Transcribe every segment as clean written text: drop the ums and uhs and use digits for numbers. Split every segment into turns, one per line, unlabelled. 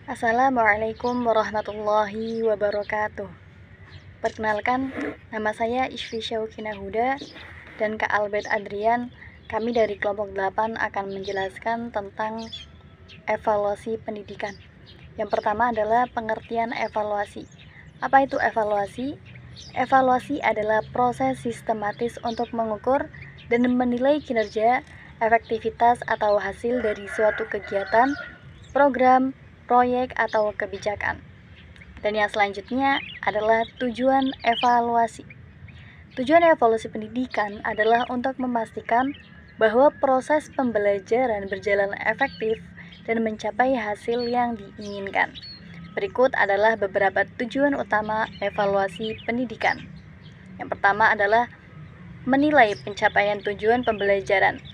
Assalamualaikum warahmatullahi wabarakatuh. Perkenalkan, nama saya Ishfi Syaukhina Huda dan Kak Albert Adrian. Kami dari kelompok 8 akan menjelaskan tentang evaluasi pendidikan. Yang pertama adalah pengertian evaluasi. Apa itu evaluasi? Evaluasi adalah proses sistematis untuk mengukur dan menilai kinerja, efektivitas atau hasil dari suatu kegiatan, program, proyek, atau kebijakan. Dan yang selanjutnya adalah tujuan evaluasi. Tujuan evaluasi pendidikan adalah untuk memastikan bahwa proses pembelajaran berjalan efektif dan mencapai hasil yang diinginkan. Berikut adalah beberapa tujuan utama evaluasi pendidikan. Yang pertama adalah menilai pencapaian tujuan pembelajaran.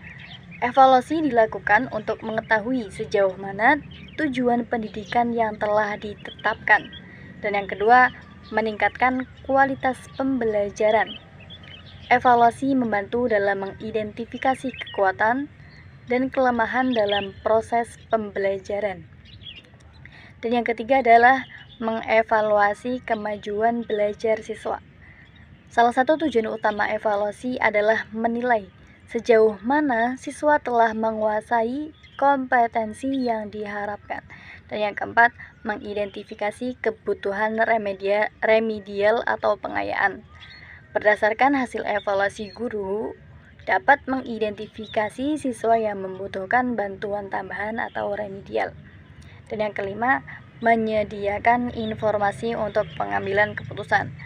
Evaluasi dilakukan untuk mengetahui sejauh mana tujuan pendidikan yang telah ditetapkan. Dan yang kedua, meningkatkan kualitas pembelajaran. Evaluasi membantu dalam mengidentifikasi kekuatan dan kelemahan dalam proses pembelajaran. Dan yang ketiga adalah mengevaluasi kemajuan belajar siswa. Salah satu tujuan utama evaluasi adalah menilai sejauh mana siswa telah menguasai kompetensi yang diharapkan. Dan yang keempat, mengidentifikasi kebutuhan remedial atau pengayaan. Berdasarkan hasil evaluasi, guru dapat mengidentifikasi siswa yang membutuhkan bantuan tambahan atau remedial. Dan yang kelima, menyediakan informasi untuk pengambilan keputusan.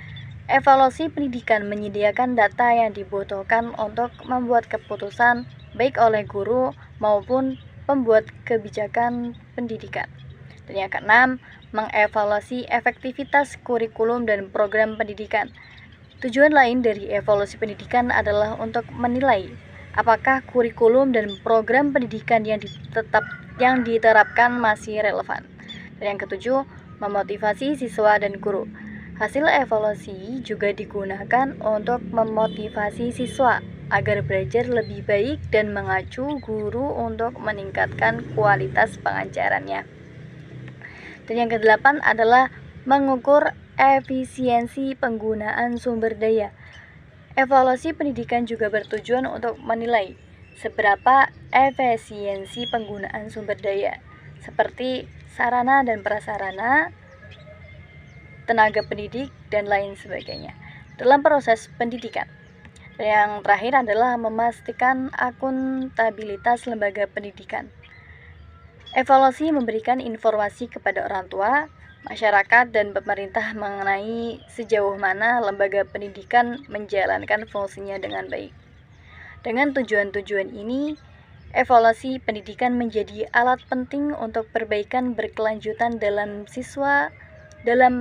Evaluasi pendidikan menyediakan data yang dibutuhkan untuk membuat keputusan baik oleh guru maupun pembuat kebijakan pendidikan. Dan yang keenam, mengevaluasi efektivitas kurikulum dan program pendidikan. Tujuan lain dari evaluasi pendidikan adalah untuk menilai apakah kurikulum dan program pendidikan yang diterapkan masih relevan. Dan yang ketujuh, memotivasi siswa dan guru. Hasil evaluasi juga digunakan untuk memotivasi siswa agar belajar lebih baik dan mengacu guru untuk meningkatkan kualitas pengajarannya. Dan yang kedelapan adalah mengukur efisiensi penggunaan sumber daya. Evaluasi pendidikan juga bertujuan untuk menilai seberapa efisiensi penggunaan sumber daya, seperti sarana dan prasarana, tenaga pendidik, dan lain sebagainya dalam proses pendidikan. Yang terakhir adalah memastikan akuntabilitas lembaga pendidikan. Evaluasi memberikan informasi kepada orang tua, masyarakat, dan pemerintah mengenai sejauh mana lembaga pendidikan menjalankan fungsinya dengan baik. Dengan tujuan-tujuan ini, evaluasi pendidikan menjadi alat penting untuk perbaikan berkelanjutan dalam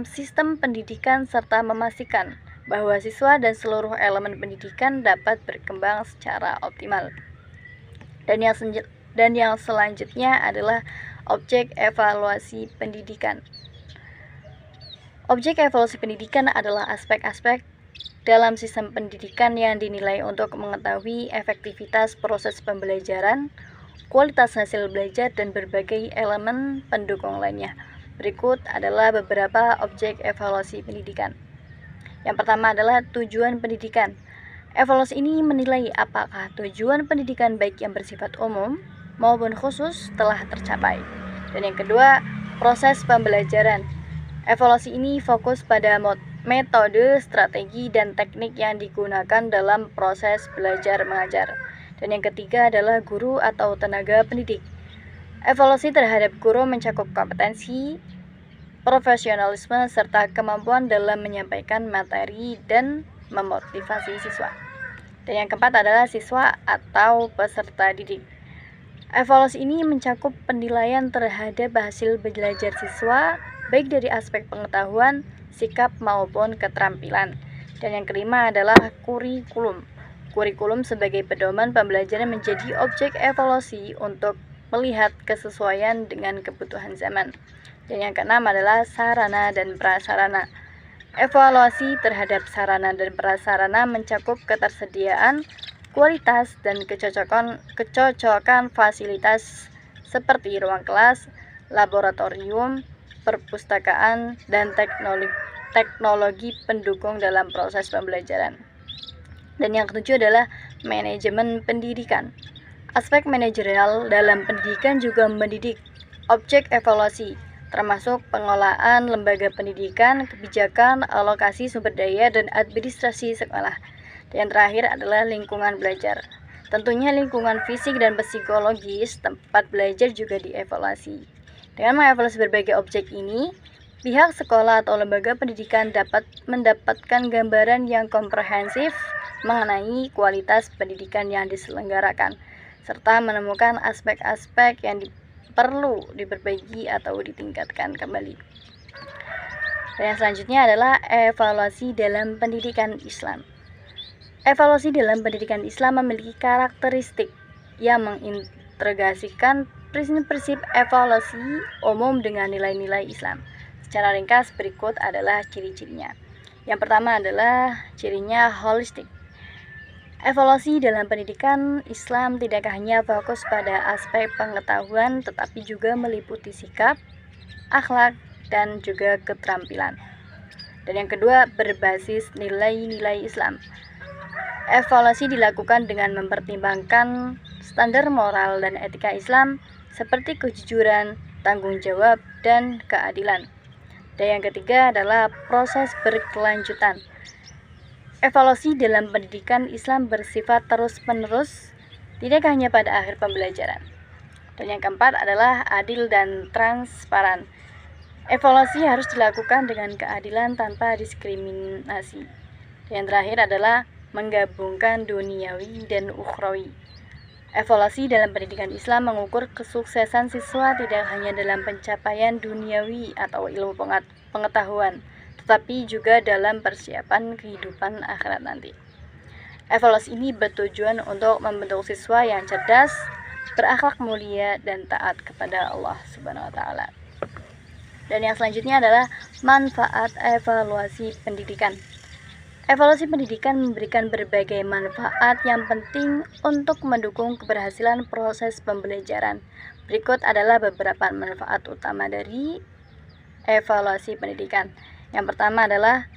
sistem pendidikan serta memastikan bahwa siswa dan seluruh elemen pendidikan dapat berkembang secara optimal. Dan yang selanjutnya adalah objek evaluasi pendidikan. Objek evaluasi pendidikan adalah aspek-aspek dalam sistem pendidikan yang dinilai untuk mengetahui efektivitas proses pembelajaran, kualitas hasil belajar, dan berbagai elemen pendukung lainnya. Berikut adalah beberapa objek evaluasi pendidikan. Yang pertama adalah tujuan pendidikan. Evaluasi ini menilai apakah tujuan pendidikan baik yang bersifat umum maupun khusus telah tercapai. Dan yang kedua, proses pembelajaran. Evaluasi ini fokus pada metode, strategi, dan teknik yang digunakan dalam proses belajar mengajar. Dan yang ketiga adalah guru atau tenaga pendidik. Evaluasi terhadap guru mencakup kompetensi, profesionalisme, serta kemampuan dalam menyampaikan materi dan memotivasi siswa. Dan yang keempat adalah siswa atau peserta didik. Evaluasi ini mencakup penilaian terhadap hasil belajar siswa, baik dari aspek pengetahuan, sikap, maupun keterampilan. Dan yang kelima adalah kurikulum. Kurikulum sebagai pedoman pembelajaran menjadi objek evaluasi untuk melihat kesesuaian dengan kebutuhan zaman. Dan yang keenam adalah sarana dan prasarana. Evaluasi terhadap sarana dan prasarana mencakup ketersediaan, kualitas, dan kecocokan fasilitas seperti ruang kelas, laboratorium, perpustakaan, dan teknologi pendukung dalam proses pembelajaran. Dan yang ketujuh adalah manajemen pendidikan. Aspek manajerial dalam pendidikan juga mendidik objek evaluasi, termasuk pengelolaan lembaga pendidikan, kebijakan, alokasi sumber daya, dan administrasi sekolah. Dan yang terakhir adalah lingkungan belajar. Tentunya lingkungan fisik dan psikologis tempat belajar juga dievaluasi. Dengan mengevaluasi berbagai objek ini, pihak sekolah atau lembaga pendidikan dapat mendapatkan gambaran yang komprehensif mengenai kualitas pendidikan yang diselenggarakan, serta menemukan aspek-aspek yang perlu diperbaiki atau ditingkatkan kembali. Dan yang selanjutnya adalah evaluasi dalam pendidikan Islam. Evaluasi dalam pendidikan Islam memiliki karakteristik yang mengintegrasikan prinsip-prinsip evaluasi umum dengan nilai-nilai Islam. Secara ringkas berikut adalah ciri-cirinya. Yang pertama adalah cirinya holistik. Evaluasi dalam pendidikan Islam tidak hanya fokus pada aspek pengetahuan, tetapi juga meliputi sikap, akhlak, dan juga keterampilan. Dan yang kedua, berbasis nilai-nilai Islam. Evaluasi dilakukan dengan mempertimbangkan standar moral dan etika Islam seperti kejujuran, tanggung jawab, dan keadilan. Dan yang ketiga adalah proses berkelanjutan. Evaluasi dalam pendidikan Islam bersifat terus-menerus, tidak hanya pada akhir pembelajaran. Dan yang keempat adalah adil dan transparan. Evaluasi harus dilakukan dengan keadilan tanpa diskriminasi. Dan yang terakhir adalah menggabungkan duniawi dan ukhrawi. Evaluasi dalam pendidikan Islam mengukur kesuksesan siswa tidak hanya dalam pencapaian duniawi atau ilmu pengetahuan, tetapi juga dalam persiapan kehidupan akhirat nanti. Evaluasi ini bertujuan untuk membentuk siswa yang cerdas, berakhlak mulia, dan taat kepada Allah Subhanahu wa Ta'ala. Dan yang selanjutnya adalah manfaat evaluasi pendidikan. Evaluasi pendidikan memberikan berbagai manfaat yang penting untuk mendukung keberhasilan proses pembelajaran. Berikut adalah beberapa manfaat utama dari evaluasi pendidikan. Yang pertama adalah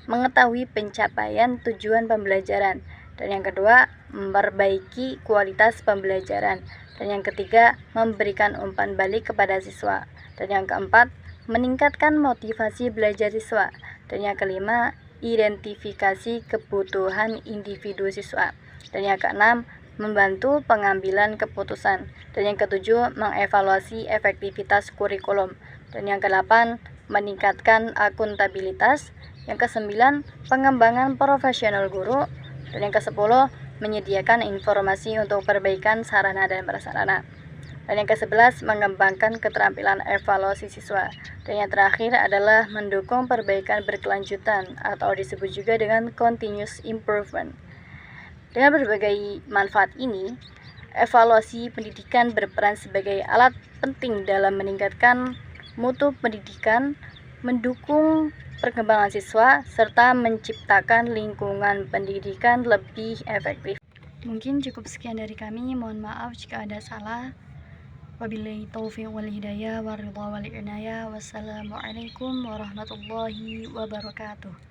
mengetahui pencapaian tujuan pembelajaran. Dan yang kedua, memperbaiki kualitas pembelajaran. Dan yang ketiga, memberikan umpan balik kepada siswa. Dan yang keempat, meningkatkan motivasi belajar siswa. Dan yang kelima, identifikasi kebutuhan individu siswa. Dan yang keenam, membantu pengambilan keputusan. Dan yang ketujuh, mengevaluasi efektivitas kurikulum. Dan yang kedelapan, meningkatkan akuntabilitas. Yang kesembilan, pengembangan profesional guru. Dan yang kesepuluh, menyediakan informasi untuk perbaikan sarana dan prasarana. Dan yang ke-11, mengembangkan keterampilan evaluasi siswa. Dan yang terakhir adalah mendukung perbaikan berkelanjutan atau disebut juga dengan continuous improvement. Dengan berbagai manfaat ini, evaluasi pendidikan berperan sebagai alat penting dalam meningkatkan mutu pendidikan, mendukung perkembangan siswa, serta menciptakan lingkungan pendidikan lebih efektif. Mungkin cukup sekian dari kami, mohon maaf jika ada salah. Wabillahi taufiq wal hidayah wa ridha wal inayah. Wassalamualaikum warahmatullahi wabarakatuh.